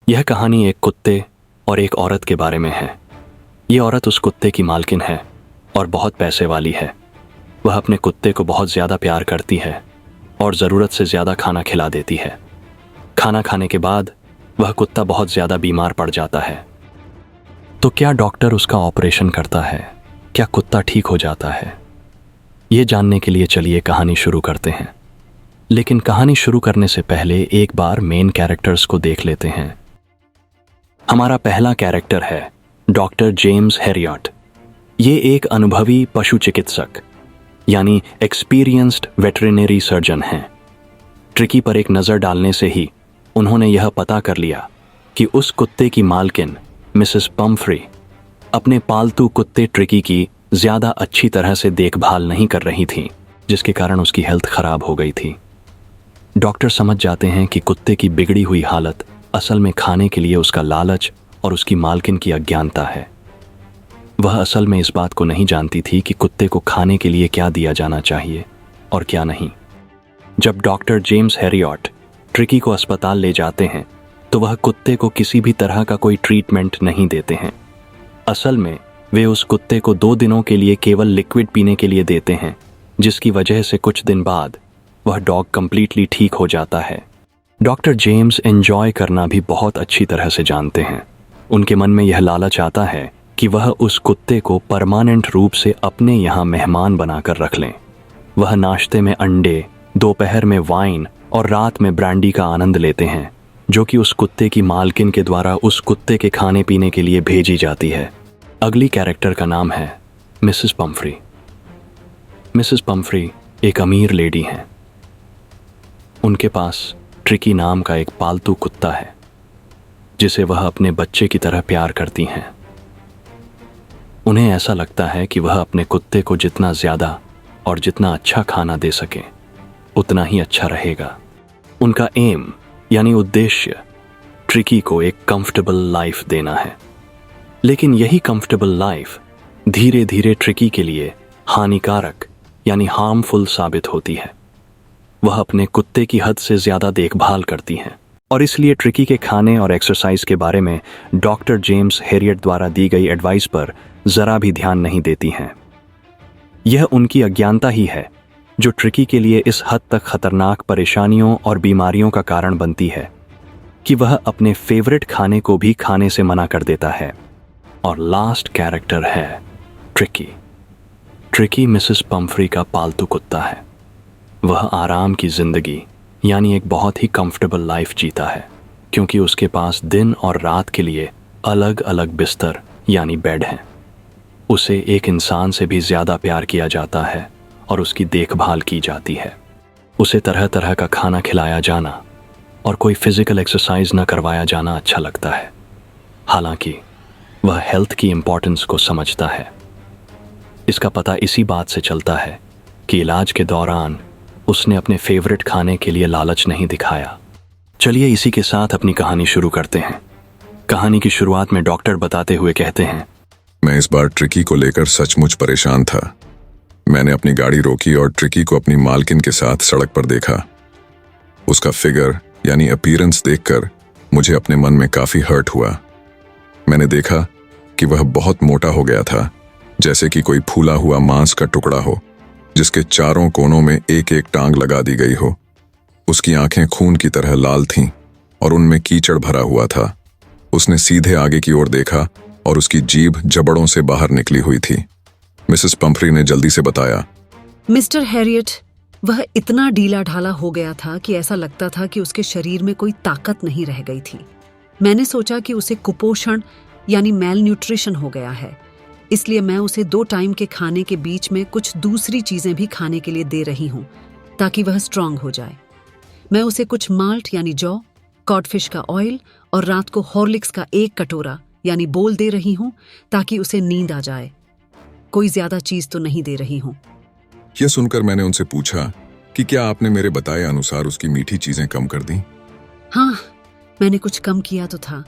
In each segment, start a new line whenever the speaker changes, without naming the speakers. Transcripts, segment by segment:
यह कहानी एक कुत्ते और एक औरत के बारे में है। ये औरत उस कुत्ते की मालकिन है और बहुत पैसे वाली है। वह अपने कुत्ते को बहुत ज़्यादा प्यार करती है और ज़रूरत से ज़्यादा खाना खिला देती है। खाना खाने के बाद वह कुत्ता बहुत ज़्यादा बीमार पड़ जाता है। तो क्या डॉक्टर उसका ऑपरेशन करता है? क्या कुत्ता ठीक हो जाता है? ये जानने के लिए चलिए कहानी शुरू करते हैं। लेकिन कहानी शुरू करने से पहले एक बार मेन कैरेक्टर्स को देख लेते हैं। हमारा पहला कैरेक्टर है डॉक्टर जेम्स हैरियट। ये एक अनुभवी पशु चिकित्सक यानी एक्सपीरियंस्ड वेटरिनरी सर्जन हैं। ट्रिकी पर एक नज़र डालने से ही उन्होंने यह पता कर लिया कि उस कुत्ते की मालकिन मिसेस पम्फ्री अपने पालतू कुत्ते ट्रिकी की ज़्यादा अच्छी तरह से देखभाल नहीं कर रही थी, जिसके कारण उसकी हेल्थ खराब हो गई थी। डॉक्टर समझ जाते हैं कि कुत्ते की बिगड़ी हुई हालत असल में खाने के लिए उसका लालच और उसकी मालकिन की अज्ञानता है। वह असल में इस बात को नहीं जानती थी कि कुत्ते को खाने के लिए क्या दिया जाना चाहिए और क्या नहीं। जब डॉक्टर जेम्स हैरियट ट्रिकी को अस्पताल ले जाते हैं तो वह कुत्ते को किसी भी तरह का कोई ट्रीटमेंट नहीं देते हैं। असल में वे उस कुत्ते को 2 दिनों के लिए केवल लिक्विड पीने के लिए देते हैं, जिसकी वजह से कुछ दिन बाद वह डॉग कंप्लीटली ठीक हो जाता है। डॉक्टर जेम्स एंजॉय करना भी बहुत अच्छी तरह से जानते हैं। उनके मन में यह लालच आता है कि वह उस कुत्ते को परमानेंट रूप से अपने यहाँ मेहमान बनाकर रख लें। वह नाश्ते में अंडे, दोपहर में वाइन और रात में ब्रांडी का आनंद लेते हैं, जो कि उस कुत्ते की मालकिन के द्वारा उस कुत्ते के खाने पीने के लिए भेजी जाती है। अगली कैरेक्टर का नाम है मिसेस पम्फ्री। मिसेस पम्फ्री एक अमीर लेडी हैं। उनके पास ट्रिकी नाम का एक पालतू कुत्ता है, जिसे वह अपने बच्चे की तरह प्यार करती हैं। उन्हें ऐसा लगता है कि वह अपने कुत्ते को जितना ज़्यादा और जितना अच्छा खाना दे सके उतना ही अच्छा रहेगा। उनका एम यानी उद्देश्य ट्रिकी को एक कंफर्टेबल लाइफ देना है। लेकिन यही कंफर्टेबल लाइफ धीरे धीरे ट्रिकी के लिए हानिकारक यानी हार्मफुल साबित होती है। वह अपने कुत्ते की हद से ज़्यादा देखभाल करती हैं और इसलिए ट्रिकी के खाने और एक्सरसाइज के बारे में डॉक्टर जेम्स हैरियट द्वारा दी गई एडवाइस पर ज़रा भी ध्यान नहीं देती हैं। यह उनकी अज्ञानता ही है जो ट्रिकी के लिए इस हद तक खतरनाक परेशानियों और बीमारियों का कारण बनती है कि वह अपने फेवरेट खाने को भी खाने से मना कर देता है। और लास्ट कैरेक्टर है ट्रिकी। ट्रिकी मिसेस पम्फ्री का पालतू कुत्ता है। वह आराम की ज़िंदगी यानी एक बहुत ही कंफर्टेबल लाइफ जीता है, क्योंकि उसके पास दिन और रात के लिए अलग अलग बिस्तर यानी बेड हैं। उसे एक इंसान से भी ज़्यादा प्यार किया जाता है और उसकी देखभाल की जाती है। उसे तरह तरह का खाना खिलाया जाना और कोई फिज़िकल एक्सरसाइज न करवाया जाना अच्छा लगता है। हालांकि वह हेल्थ की इम्पोर्टेंस को समझता है। इसका पता इसी बात से चलता है कि इलाज के दौरान उसने अपने फेवरेट खाने के लिए लालच नहीं दिखाया। चलिए इसी के साथ अपनी कहानी शुरू करते हैं। कहानी की शुरुआत में डॉक्टर बताते हुए कहते हैं,
मैं इस बार ट्रिकी को लेकर सचमुच परेशान था। मैंने अपनी गाड़ी रोकी और ट्रिकी को अपनी मालकिन के साथ सड़क पर देखा। उसका फिगर यानी अपीयरेंस देखकर मुझे अपने मन में काफी हर्ट हुआ। मैंने देखा कि वह बहुत मोटा हो गया था, जैसे कि कोई फूला हुआ मांस का टुकड़ा हो जिसके चारों कोनों में एक एक टांग लगा दी गई हो। उसकी आंखें खून की तरह लाल थीं और उनमें कीचड़ भरा हुआ था। उसने सीधे आगे की ओर देखा और उसकी जीभ जबड़ों से बाहर निकली हुई थी। मिसेस पम्फ्री ने जल्दी से बताया,
मिस्टर हैरियट, वह इतना ढीला ढाला हो गया था कि ऐसा लगता था कि उसके शरीर में कोई ताकत नहीं रह गई थी। मैंने सोचा कि उसे कुपोषण यानी मेल न्यूट्रिशन हो गया है, इसलिए मैं उसे 2 टाइम के खाने के बीच में कुछ दूसरी चीजें भी खाने के लिए दे रही हूँ ताकि वह स्ट्रांग हो जाए। मैं उसे कुछ माल्ट यानी जौ, कॉडफिश का ऑयल और रात को हॉर्लिक्स का 1 कटोरा यानी बोल दे रही हूँ ताकि उसे नींद आ जाए। कोई ज्यादा चीज तो नहीं दे रही हूँ।
यह सुनकर मैंने उनसे पूछा कि क्या आपने मेरे बताए अनुसार उसकी मीठी चीजें कम कर दी?
हाँ, मैंने कुछ कम किया तो था,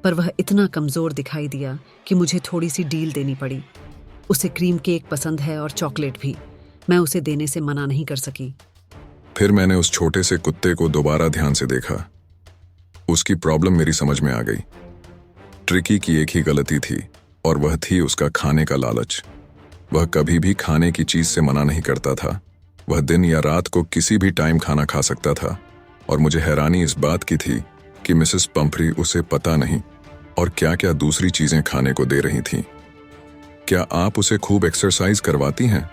पर वह इतना कमजोर दिखाई दिया कि मुझे थोड़ी सी डील देनी पड़ी। उसे क्रीम केक पसंद है और चॉकलेट भी। मैं उसे देने से मना नहीं कर सकी।
फिर मैंने उस छोटे से कुत्ते को दोबारा ध्यान से देखा। उसकी प्रॉब्लम मेरी समझ में आ गई। ट्रिकी की एक ही गलती थी और वह थी उसका खाने का लालच। वह कभी भी खाने की चीज से मना नहीं करता था। वह दिन या रात को किसी भी टाइम खाना खा सकता था और मुझे हैरानी इस बात की थी कि मिसेस पंफ्री उसे पता नहीं और क्या क्या दूसरी चीजें खाने को दे रही थीं। क्या आप उसे खूब एक्सरसाइज करवाती हैं?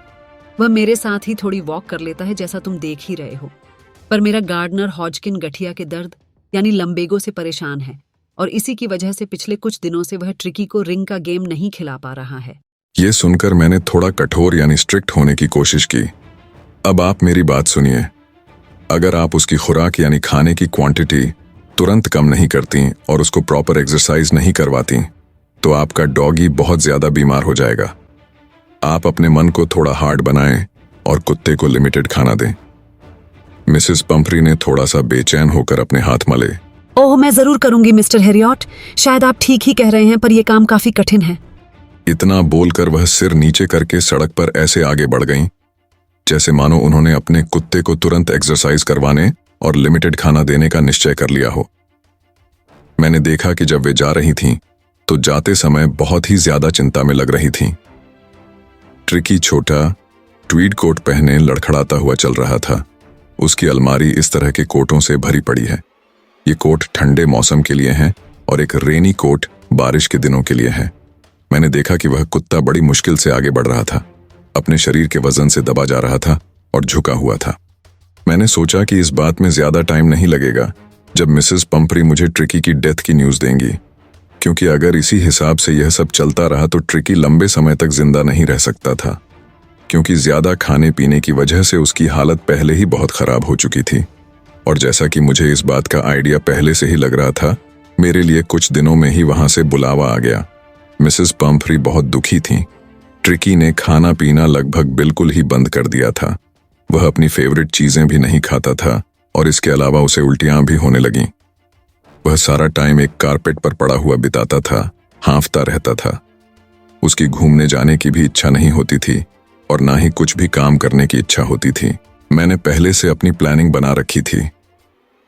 वह मेरे साथ ही थोड़ी वॉक कर लेता है, जैसा तुम देख ही रहे हो। पर मेरा गार्डनर हॉजकिन गठिया के दर्द यानी लंबेगो से परेशान है और इसी की वजह से पिछले कुछ दिनों से वह ट्रिकी को रिंग का गेम नहीं खिला पा रहा है।
ये सुनकर मैंने थोड़ा कठोर यानी स्ट्रिक्ट होने की कोशिश की। अब आप मेरी बात सुनिए। अगर आप उसकी खुराक यानी खाने की क्वांटिटी तुरंत कम नहीं करती और उसको प्रॉपर एक्सरसाइज नहीं करवाती तो आपका डॉगी बहुत ज्यादा बीमार हो जाएगा। आप अपने मन को थोड़ा हार्ड बनाएं और कुत्ते को लिमिटेड खाना दें। मिसेस पंफ्री ने थोड़ा सा बेचैन होकर अपने हाथ मले।
ओह, मैं जरूर करूंगी मिस्टर हेरियट। शायद आप ठीक ही कह रहे हैं, पर यह काम काफी कठिन है।
इतना बोलकर वह सिर नीचे करके सड़क पर ऐसे आगे बढ़ गईं जैसे मानो उन्होंने अपने कुत्ते को तुरंत एक्सरसाइज करवाने और लिमिटेड खाना देने का निश्चय कर लिया हो। मैंने देखा कि जब वे जा रही थीं तो जाते समय बहुत ही ज्यादा चिंता में लग रही थीं। ट्रिकी छोटा ट्वीड कोट पहने लड़खड़ाता हुआ चल रहा था। उसकी अलमारी इस तरह के कोटों से भरी पड़ी है। ये कोट ठंडे मौसम के लिए हैं और एक रेनी कोट बारिश के दिनों के लिए है। मैंने देखा कि वह कुत्ता बड़ी मुश्किल से आगे बढ़ रहा था, अपने शरीर के वजन से दबा जा रहा था और झुका हुआ था। मैंने सोचा कि इस बात में ज्यादा टाइम नहीं लगेगा जब मिसेस पंफ्री मुझे ट्रिकी की डेथ की न्यूज देंगी, क्योंकि अगर इसी हिसाब से यह सब चलता रहा तो ट्रिकी लंबे समय तक जिंदा नहीं रह सकता था, क्योंकि ज्यादा खाने पीने की वजह से उसकी हालत पहले ही बहुत खराब हो चुकी थी। और जैसा कि मुझे इस बात का आइडिया पहले से ही लग रहा था, मेरे लिए कुछ दिनों में ही वहां से बुलावा आ गया। मिसेस पंफ्री बहुत दुखी थीं। ट्रिकी ने खाना पीना लगभग बिल्कुल ही बंद कर दिया था। वह अपनी फेवरेट चीजें भी नहीं खाता था और इसके अलावा उसे उल्टियां भी होने लगीं। वह सारा टाइम एक कारपेट पर पड़ा हुआ बिताता था, हांफता रहता था। उसकी घूमने जाने की भी इच्छा नहीं होती थी और ना ही कुछ भी काम करने की इच्छा होती थी। मैंने पहले से अपनी प्लानिंग बना रखी थी।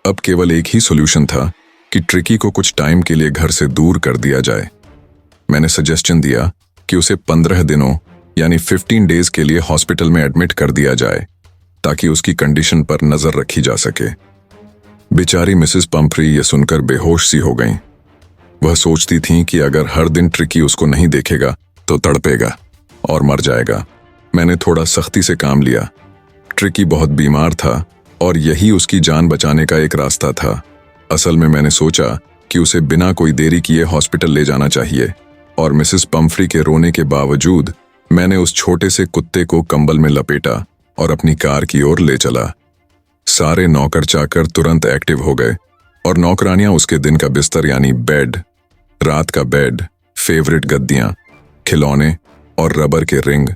अब केवल एक ही सॉल्यूशन था कि ट्रिकी को कुछ टाइम के लिए घर से दूर कर दिया जाए। मैंने सजेशन दिया कि उसे 15 दिनों यानी 15 डेज के लिए हॉस्पिटल में एडमिट कर दिया जाए ताकि उसकी कंडीशन पर नजर रखी जा सके। बेचारी मिसेस पंफ्री ये सुनकर बेहोश सी हो गईं। वह सोचती थीं कि अगर हर दिन ट्रिकी उसको नहीं देखेगा तो तड़पेगा और मर जाएगा। मैंने थोड़ा सख्ती से काम लिया। ट्रिकी बहुत बीमार था और यही उसकी जान बचाने का एक रास्ता था। असल में मैंने सोचा कि उसे बिना कोई देरी किए हॉस्पिटल ले जाना चाहिए और मिसेस पंफ्री के रोने के बावजूद मैंने उस छोटे से कुत्ते को कंबल में लपेटा और अपनी कार की ओर ले चला। सारे नौकर चाकर तुरंत एक्टिव हो गए और नौकरानियां उसके दिन का बिस्तर यानी बेड, रात का बेड, फेवरेट गद्दियां, खिलौने और रबर के रिंग,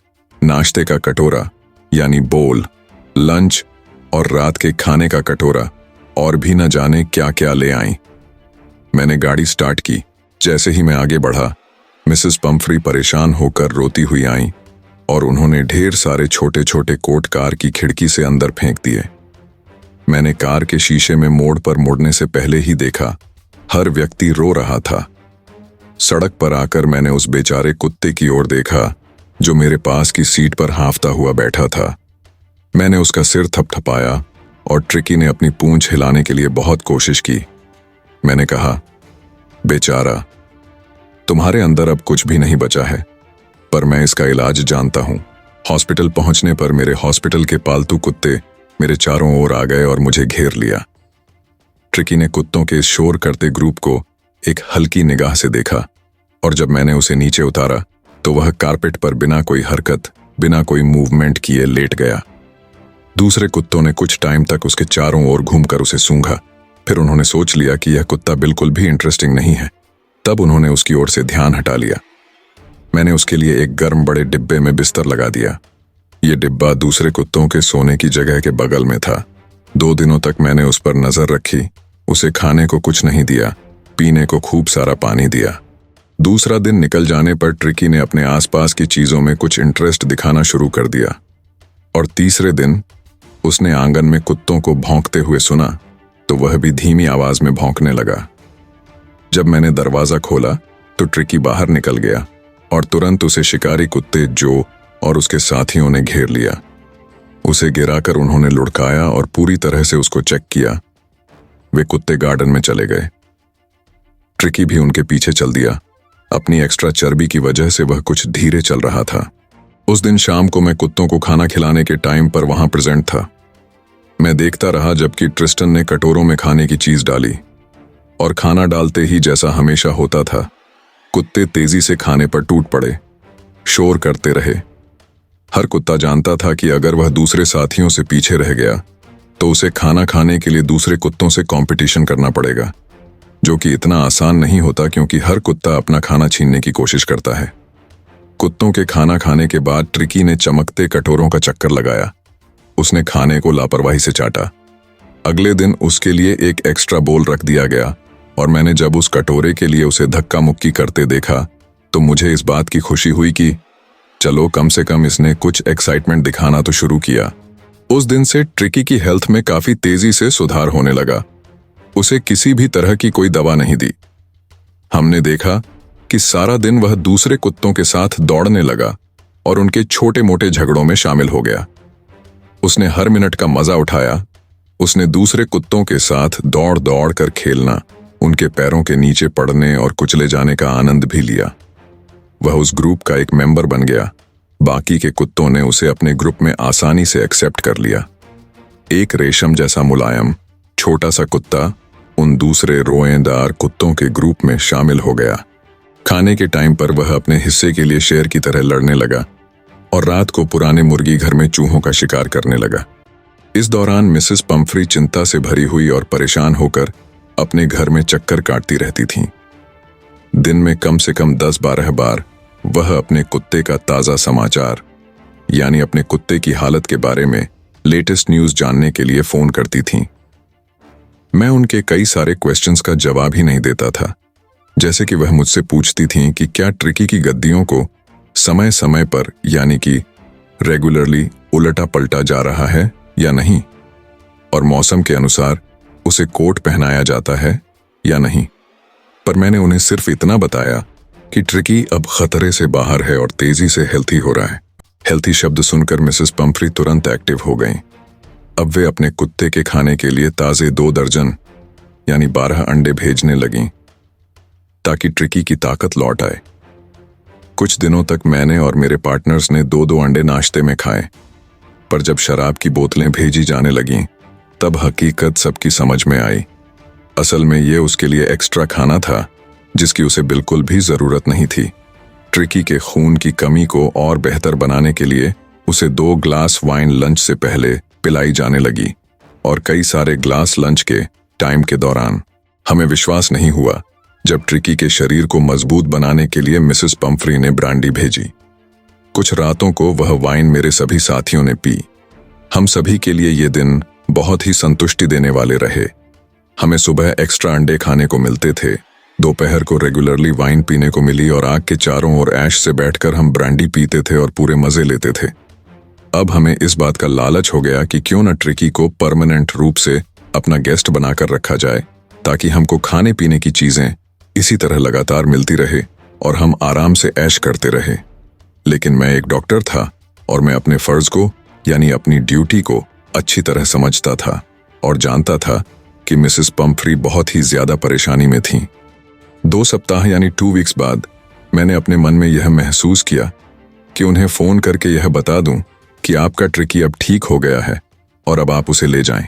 नाश्ते का कटोरा यानी बोल, लंच और रात के खाने का कटोरा और भी न जाने क्या क्या ले आईं। मैंने गाड़ी स्टार्ट की। जैसे ही मैं आगे बढ़ा, मिसेस पंफ्री परेशान होकर रोती हुई आईं और उन्होंने ढेर सारे छोटे छोटे कोट कार की खिड़की से अंदर फेंक दिए। मैंने कार के शीशे में मोड़ पर मुड़ने से पहले ही देखा, हर व्यक्ति रो रहा था। सड़क पर आकर मैंने उस बेचारे कुत्ते की ओर देखा जो मेरे पास की सीट पर हांफता हुआ बैठा था। मैंने उसका सिर थपथपाया और ट्रिकी ने अपनी पूंछ हिलाने के लिए बहुत कोशिश की। मैंने कहा, बेचारा, तुम्हारे अंदर अब कुछ भी नहीं बचा है, पर मैं इसका इलाज जानता हूं। हॉस्पिटल पहुंचने पर मेरे हॉस्पिटल के पालतू कुत्ते मेरे चारों ओर आ गए और मुझे घेर लिया। ट्रिकी ने कुत्तों के शोर करते ग्रुप को एक हल्की निगाह से देखा और जब मैंने उसे नीचे उतारा तो वह कारपेट पर बिना कोई हरकत, बिना कोई मूवमेंट किए लेट गया। दूसरे कुत्तों ने कुछ टाइम तक उसके चारों ओर घूमकर उसे सूंघा। फिर उन्होंने सोच लिया कि यह कुत्ता बिल्कुल भी इंटरेस्टिंग नहीं है। तब उन्होंने उसकी ओर से ध्यान हटा लिया। मैंने उसके लिए एक गर्म बड़े डिब्बे में बिस्तर लगा दिया। ये डिब्बा दूसरे कुत्तों के सोने की जगह के बगल में था। 2 दिनों तक मैंने उस पर नजर रखी। उसे खाने को कुछ नहीं दिया, पीने को खूब सारा पानी दिया। दूसरा दिन निकल जाने पर ट्रिकी ने अपने आसपास की चीजों में कुछ इंटरेस्ट दिखाना शुरू कर दिया और तीसरे दिन उसने आंगन में कुत्तों को भौंकते हुए सुना। तो वह भी धीमी आवाज में भौंकने लगा। जब मैंने दरवाजा खोला तो ट्रिकी बाहर निकल गया और तुरंत उसे शिकारी कुत्ते जो और उसके साथियों ने घेर लिया। उसे गिराकर उन्होंने लुढ़काया और पूरी तरह से उसको चेक किया। वे कुत्ते गार्डन में चले गए। ट्रिकी भी उनके पीछे चल दिया। अपनी एक्स्ट्रा चर्बी की वजह से वह कुछ धीरे चल रहा था। उस दिन शाम को मैं कुत्तों को खाना खिलाने के टाइम पर वहां प्रेजेंट था। मैं देखता रहा जबकि ट्रिस्टन ने कटोरों में खाने की चीज डाली और खाना डालते ही जैसा हमेशा होता था, कुत्ते तेजी से खाने पर टूट पड़े, शोर करते रहे। हर कुत्ता जानता था कि अगर वह दूसरे साथियों से पीछे रह गया तो उसे खाना खाने के लिए दूसरे कुत्तों से कंपटीशन करना पड़ेगा, जो कि इतना आसान नहीं होता क्योंकि हर कुत्ता अपना खाना छीनने की कोशिश करता है। कुत्तों के खाना खाने के बाद ट्रिकी ने चमकते कटोरों का चक्कर लगाया। उसने खाने को लापरवाही से चाटा। अगले दिन उसके लिए एक एक्स्ट्रा बोल रख दिया गया और मैंने जब उस कटोरे के लिए उसे धक्का मुक्की करते देखा तो मुझे इस बात की खुशी हुई कि चलो कम से कम इसने कुछ एक्साइटमेंट दिखाना तो शुरू किया। उस दिन से ट्रिकी की हेल्थ में काफी तेजी से सुधार होने लगा। उसे किसी भी तरह की कोई दवा नहीं दी। हमने देखा कि सारा दिन वह दूसरे कुत्तों के साथ दौड़ने लगा और उनके छोटे मोटे झगड़ों में शामिल हो गया। उसने हर मिनट का मजा उठाया। उसने दूसरे कुत्तों के साथ दौड़ दौड़ कर खेलना, उनके पैरों के नीचे पड़ने और कुचले जाने का आनंद भी लिया। वह उस ग्रुप का एक मेंबर बन गया। बाकी के कुत्तों ने उसे अपने ग्रुप में आसानी से एक्सेप्ट कर लिया। एक रेशम जैसा मुलायम छोटा सा कुत्ता उन दूसरे रोएदार कुत्तों के ग्रुप में शामिल हो गया। खाने के टाइम पर वह अपने हिस्से के लिए शेर की तरह लड़ने लगा और रात को पुराने मुर्गी घर में चूहों का शिकार करने लगा। इस दौरान मिसेस पंफ्री चिंता से भरी हुई और परेशान होकर अपने घर में चक्कर काटती रहती थीं। दिन में कम से कम 10-12 बार वह अपने कुत्ते का ताजा समाचार यानी अपने कुत्ते की हालत के बारे में लेटेस्ट न्यूज जानने के लिए फोन करती थीं। मैं उनके कई सारे क्वेश्चंस का जवाब ही नहीं देता था, जैसे कि वह मुझसे पूछती थीं कि क्या ट्रिकी की गद्दियों को समय समय पर यानी कि रेगुलरली उलटा पलटा जा रहा है या नहीं, और मौसम के अनुसार उसे कोट पहनाया जाता है या नहीं। पर मैंने उन्हें सिर्फ इतना बताया कि ट्रिकी अब खतरे से बाहर है और तेजी से हेल्थी हो रहा है। हेल्थी शब्द सुनकर मिसेस पंफ्री तुरंत एक्टिव हो गईं। अब वे अपने कुत्ते के खाने के लिए ताजे 2 दर्जन यानी 12 अंडे भेजने लगीं ताकि ट्रिकी की ताकत लौट आए। कुछ दिनों तक मैंने और मेरे पार्टनर्स ने 2-2 अंडे नाश्ते में खाए, पर जब शराब की बोतलें भेजी जाने लगीं तब हकीकत सबकी समझ में आई। असल में ये उसके लिए एक्स्ट्रा खाना था जिसकी उसे बिल्कुल भी जरूरत नहीं थी। ट्रिकी के खून की कमी को और बेहतर बनाने के लिए उसे 2 ग्लास वाइन लंच से पहले पिलाई जाने लगी और कई सारे ग्लास लंच के टाइम के दौरान। हमें विश्वास नहीं हुआ जब ट्रिकी के शरीर को मजबूत बनाने के लिए मिसेस पंफ्री ने ब्रांडी भेजी। कुछ रातों को वह वाइन मेरे सभी साथियों ने पी। हम सभी के लिए ये दिन बहुत ही संतुष्टि देने वाले रहे। हमें सुबह एक्स्ट्रा अंडे खाने को मिलते थे, दोपहर को रेगुलरली वाइन पीने को मिली और आग के चारों ओर ऐश से बैठकर हम ब्रांडी पीते थे और पूरे मजे लेते थे। अब हमें इस बात का लालच हो गया कि क्यों न ट्रिकी को परमानेंट रूप से अपना गेस्ट बनाकर रखा जाए ताकि हमको खाने पीने की चीजें इसी तरह लगातार मिलती रहे और हम आराम से ऐश करते रहे। लेकिन मैं एक डॉक्टर था और मैं अपने फर्ज को यानी अपनी ड्यूटी को अच्छी तरह समझता था और जानता था कि मिसेस पंफ्री बहुत ही ज्यादा परेशानी में थीं। 2 सप्ताह यानी 2 वीक्स बाद मैंने अपने मन में यह महसूस किया कि उन्हें फोन करके यह बता दूं कि आपका ट्रिकी अब ठीक हो गया है और अब आप उसे ले जाएं।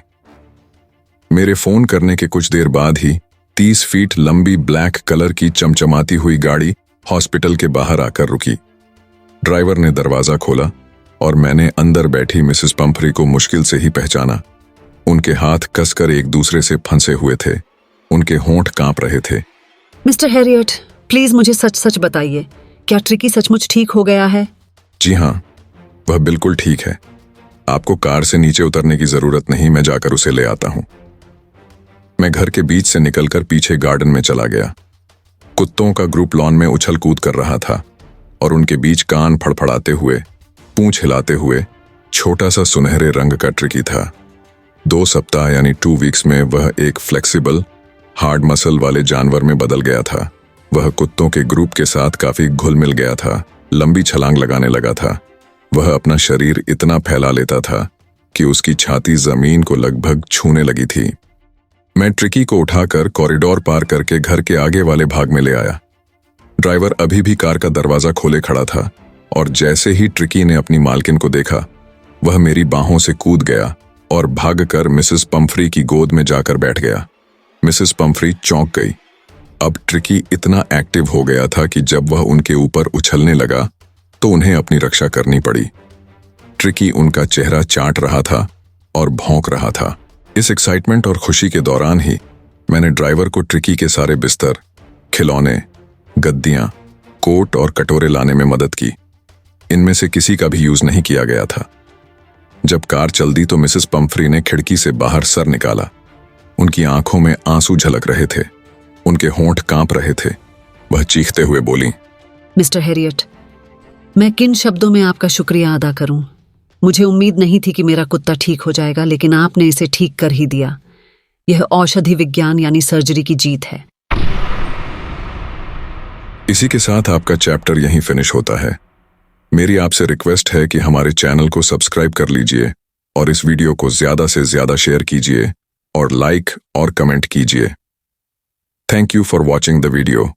मेरे फोन करने के कुछ देर बाद ही 30 फीट लंबी ब्लैक कलर की चमचमाती हुई गाड़ी हॉस्पिटल के बाहर आकर रुकी। ड्राइवर ने दरवाजा खोला और मैंने अंदर बैठी मिसेस पंफ्री को मुश्किल से ही पहचाना। उनके हाथ कसकर एक दूसरे से फंसे हुए थे, उनके होंठ कांप रहे थे।
मिस्टर हैरियट, प्लीज मुझे सच सच बताइए, क्या ट्रिकी सचमुच ठीक हो गया है?
जी हाँ, वह बिल्कुल ठीक है। आपको कार से नीचे उतरने की जरूरत नहीं, मैं जाकर उसे ले आता हूं। मैं घर के बीच से निकलकर पीछे गार्डन में चला गया। कुत्तों का ग्रुप लॉन में उछल कूद कर रहा था और उनके बीच कान फड़फड़ाते हुए, पूंछ हिलाते हुए छोटा सा सुनहरे रंग का ट्रिकी था। 2 सप्ताह यानी 2 वीक्स में वह एक फ्लेक्सिबल हार्ड मसल वाले जानवर में बदल गया था। वह कुत्तों के ग्रुप के साथ काफी घुल मिल गया था, लंबी छलांग लगाने लगा था। वह अपना शरीर इतना फैला लेता था कि उसकी छाती जमीन को लगभग छूने लगी थी। मैं ट्रिकी को उठाकर कॉरिडोर पार करके घर के आगे वाले भाग में ले आया। ड्राइवर अभी भी कार का दरवाजा खोले खड़ा था और जैसे ही ट्रिकी ने अपनी मालकिन को देखा, वह मेरी बाहों से कूद गया और भागकर मिसेस पंफ्री की गोद में जाकर बैठ गया। मिसेस पंफ्री चौंक गई। अब ट्रिकी इतना एक्टिव हो गया था कि जब वह उनके ऊपर उछलने लगा तो उन्हें अपनी रक्षा करनी पड़ी। ट्रिकी उनका चेहरा चाट रहा था और भौंक रहा था। इस एक्साइटमेंट और खुशी के दौरान ही मैंने ड्राइवर को ट्रिकी के सारे बिस्तर, खिलौने, गद्दियां, कोट और कटोरे लाने में मदद की। इनमें से किसी का भी यूज नहीं किया गया था। जब कार चल दी तो मिसेस पंफ्री ने खिड़की से बाहर सर निकाला। उनकी आंखों में आंसू झलक रहे थे, उनके होंठ कांप रहे थे। वह चीखते हुए बोली,
मिस्टर हैरियट, मैं किन शब्दों में आपका शुक्रिया अदा करूं? मुझे उम्मीद नहीं थी कि मेरा कुत्ता ठीक हो जाएगा, लेकिन आपने इसे ठीक कर ही दिया। यह औषधि विज्ञान यानी सर्जरी की जीत है।
इसी के साथ आपका चैप्टर यहीं फिनिश होता है। मेरी आपसे रिक्वेस्ट है कि हमारे चैनल को सब्सक्राइब कर लीजिए और इस वीडियो को ज्यादा से ज्यादा शेयर कीजिए और लाइक और कमेंट कीजिए। Thank you for watching the video.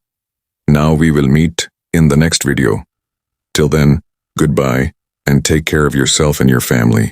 Now we will meet in the next video. Till then, goodbye and take care of yourself and your family.